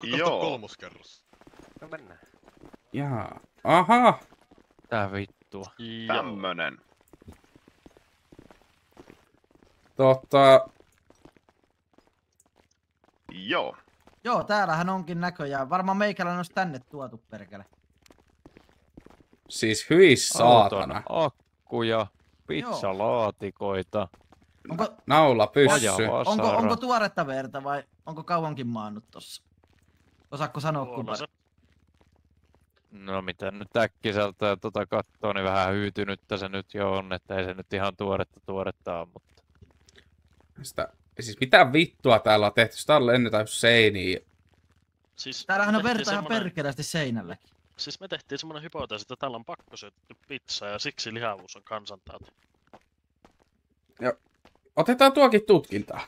Joo. Kolmoskerros. No mennään. Jaa. Aha! Tää vittua. Tämmönen. Joo. Joo, täällähän onkin näköjään. Varmaan meikäläinen olisi tänne tuotu, perkele. Siis hyi saatana. Auton akkuja, pizzalaatikoita, Onko, Naula pyssy. onko tuoretta verta vai onko kauankin maannut tossa? Osaatko sanoa kuva? No mitä nyt äkkiseltä kattoo, niin vähän hyytynyttä se nyt jo on, että ei se nyt ihan tuoretta on, mutta... Siis mitä vittua täällä on tehty? Täällä lennetään seiniin. Siis Täällähän on verta ihan perkeleesti seinälläkin. Siis me tehtiin semmonen hypoteesi, että täällä on pakko syötty pizza ja siksi lihavuus on kansantauti. Otetaan tuokin tutkintaan.